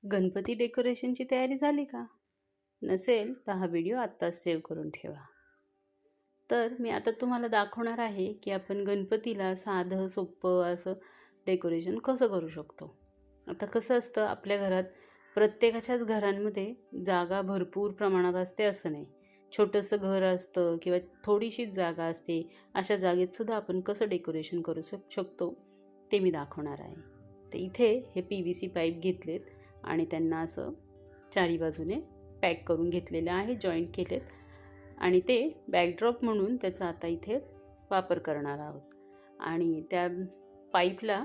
गणपती डेकोरेशनची तयारी झाली का? नसेल तर हा व्हिडिओ आत्ताच सेव्ह करून ठेवा. तर मी आता तुम्हाला दाखवणार आहे की आपण गणपतीला साधं सोपं असं डेकोरेशन कसं करू शकतो. आता कसं असतं, आपल्या घरात प्रत्येकाच्याच घरांमध्ये जागा भरपूर प्रमाणात असते असं नाही. छोटंसं घर असतं किंवा थोडीशीच जागा असते. अशा जागेत सुद्धा आपण कसं डेकोरेशन करू शकतो ते मी दाखवणार आहे. तर इथे हे PVC पाईप घेतलेत आणि त्यांना असं चारी बाजूने पॅक करून घेतलेले आहे, जॉईंट केलेत आणि ते बॅकड्रॉप म्हणून त्याचा आता इथे वापर करणार आहोत. आणि त्या पाईपला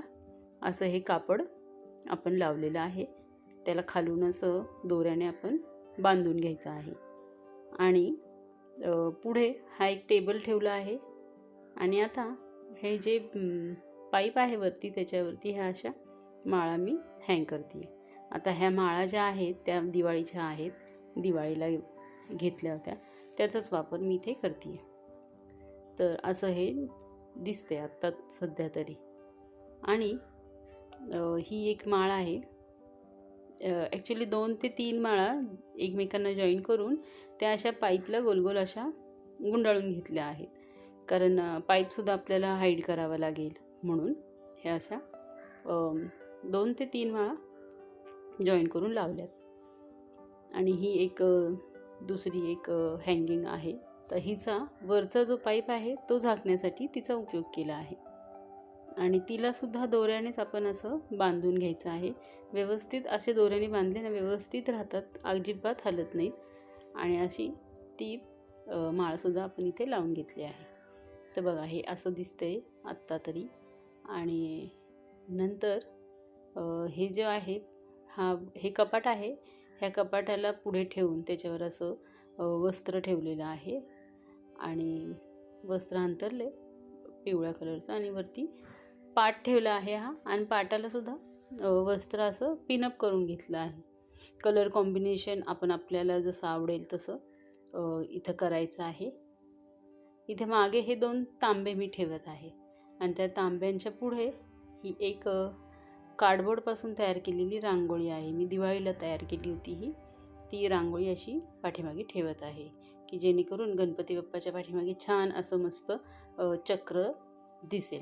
असं हे कापड आपण लावलेलं आहे. त्याला खालून असं दोऱ्याने आपण बांधून घ्यायचं आहे. आणि पुढे हा एक टेबल ठेवला आहे. आणि आता हे जे पाईप आहे वरती, त्याच्यावरती ह्या अशा माळा मी हँग करते आहे. आता ह्या माळा ज्या आहेत त्या दिवाळीच्या आहेत, दिवाळीला घेतल्या होत्या, त्याचाच वापर मी इथे करते आहे. तर असं हे दिसते आत्ता सध्या तरी. आणि ही एक माळ आहे. ॲक्च्युली 2 ते 3 माळा एकमेकांना जॉईन करून त्या अशा पाईपला गोलगोल अशा गुंडाळून घेतल्या आहेत. कारण पाईपसुद्धा आपल्याला हाईड करावा लागेल म्हणून ह्या अशा 2 ते 3 माळा जॉईन करून लावल्यात. आणि ही एक दुसरी एक हँगिंग आहे. तर हिचा वरचा जो पाईप आहे तो झाकण्यासाठी तिचा उपयोग केला आहे. आणि तिलासुद्धा दोऱ्यानेच आपण असं बांधून घ्यायचं आहे. व्यवस्थित असे दोऱ्याने बांधले ना व्यवस्थित राहतात, अजिबात हलत नाहीत. आणि अशी ती माळसुद्धा आपण इथे लावून घेतली आहे. तर बघा, हे असं दिसतंय आत्ता तरी. आणि नंतर हे जे आहे, हे कपाट आहे. ह्या कपाटाला पुढे ठेवून त्याच्यावर असं वस्त्र ठेवलेलं आहे. आणि वस्त्र अंतरले पिवळ्या कलरचं आणि वरती पाट ठेवला आहे हा. आणि पाटाला सुद्धा वस्त्र असं पिनअप करून घेतलं आहे. कलर कॉम्बिनेशन आपण आपल्याला जसं आवडेल तसं इथं करायचं आहे. इथे मागे हे 2 तांबे मी ठेवत आहे. आणि त्या तांब्यांच्या पुढे ही एक कार्डबोर्डपासून तयार केलेली रांगोळी आहे. मी दिवाळीला तयार केली होती ही. ती रांगोळी अशी पाठीमागे ठेवत आहे की जेणेकरून गणपती बाप्पाच्या पाठीमागे छान असं मस्त चक्र दिसेल.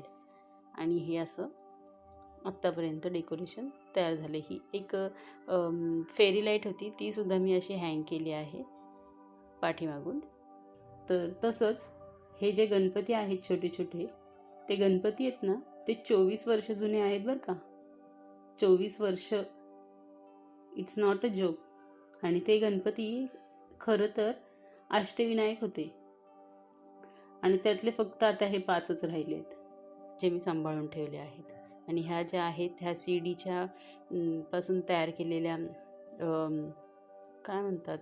आणि हे असं आत्तापर्यंत डेकोरेशन तयार झाले. ही एक फेरी लाईट होती, तीसुद्धा मी अशी हँग केली आहे पाठीमागून. तर तसंच हे जे गणपती आहेत छोटे छोटे, ते गणपती आहेत ना, ते 24 वर्ष जुने आहेत बरं का. 24 वर्ष, इट्स नॉट अ जोक. आणि ते गणपती खरं तर अष्टविनायक होते. आणि त्यातले फक्त आता हे 5च राहिले आहेत जे मी सांभाळून ठेवले आहेत. आणि ह्या ज्या आहेत ह्या CDच्या पासून तयार केलेल्या काय म्हणतात,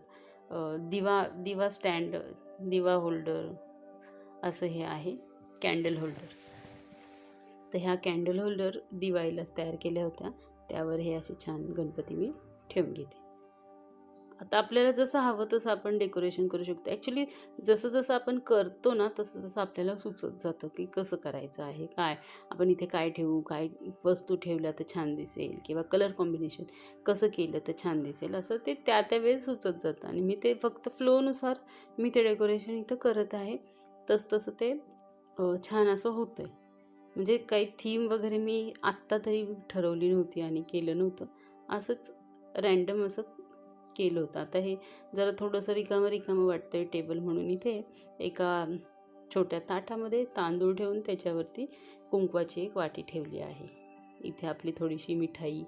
दिवा स्टँड, दिवा होल्डर असं हे आहे, कॅन्डल होल्डर. तर ह्या कॅन्डल होल्डर दिवाळीलाच तयार केल्या होत्या. त्यावर हे असे छान गणपती मी ठेवून घेते. आता आपल्याला जसं हवं तसं आपण डेकोरेशन करू शकतो. ॲक्च्युली जसं जसं आपण करतो ना तसं तसं आपल्याला सुचत जातं की कसं करायचं आहे, काय आपण इथे काय ठेवू, काय वस्तू ठेवल्या तर छान दिसेल किंवा कलर कॉम्बिनेशन कसं केलं तर छान दिसेल, असं ते त्या वेळेस सुचत जातं. आणि मी ते फक्त फ्लोनुसार मी ते डेकोरेशन इथं करत आहे. तसं ते छान असं होतं आहे. म्हणजे काही थीम वगैरे मी आत्ता तरी ठरवली नव्हती आणि केलं नव्हतं. असंच रँडम असं केलं होतं. आता हे जरा थोडंसं रिकामं वाटतं आहे टेबल, म्हणून इथे एका छोट्या ताटामध्ये तांदूळ ठेवून त्याच्यावरती कुंकवाची एक वाटी ठेवली आहे. इथे आपली थोडीशी मिठाई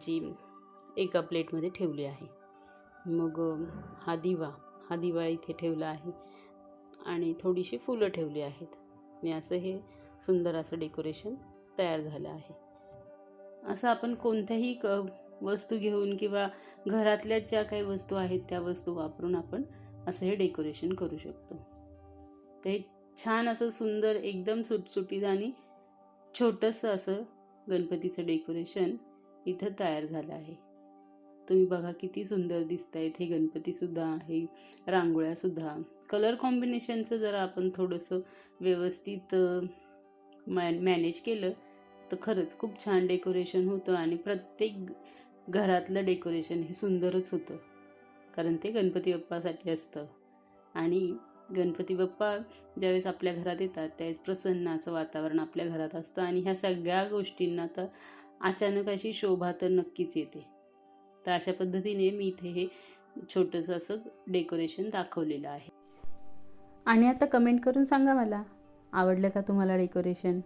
जी एका प्लेटमध्ये ठेवली आहे. मग हा दिवा इथे ठेवला आहे. आणि थोडीशी फुलं ठेवली आहेत. मी असं हे सुंदर असं डेकोरेशन तयार झालं आहे. असं आपण कोणत्याही वस्तू घेऊन किंवा घरातल्याच ज्या काही वस्तू आहेत त्या वस्तू वापरून आपण असं हे डेकोरेशन करू शकतो. तर हे छान असं सुंदर एकदम सुटसुटीत आणि छोटंसं असं गणपतीचं डेकोरेशन इथं तयार झालं आहे. तुम्ही बघा किती सुंदर दिसत आहेत हे गणपतीसुद्धा, हे रांगोळ्यासुद्धा. कलर कॉम्बिनेशनचं जरा आपण थोडंसं व्यवस्थित मॅनेज केलं तर खरंच खूप छान डेकोरेशन होतं. आणि प्रत्येक घरातलं डेकोरेशन हे सुंदरच होतं, कारण ते गणपती बाप्पासाठी असतं. आणि गणपती बाप्पा ज्यावेळेस आपल्या घरात येतात त्यावेळेस प्रसन्न असं वातावरण आपल्या घरात असतं आणि ह्या सगळ्या गोष्टींना तर अचानक अशी शोभा तर नक्कीच येते. तर अशा पद्धतीने मी इथे हे छोटंसं असं डेकोरेशन दाखवलेलं आहे. आणि आता कमेंट करून सांगा मला, आवडलं का तुम्हाला डेकोरेशन?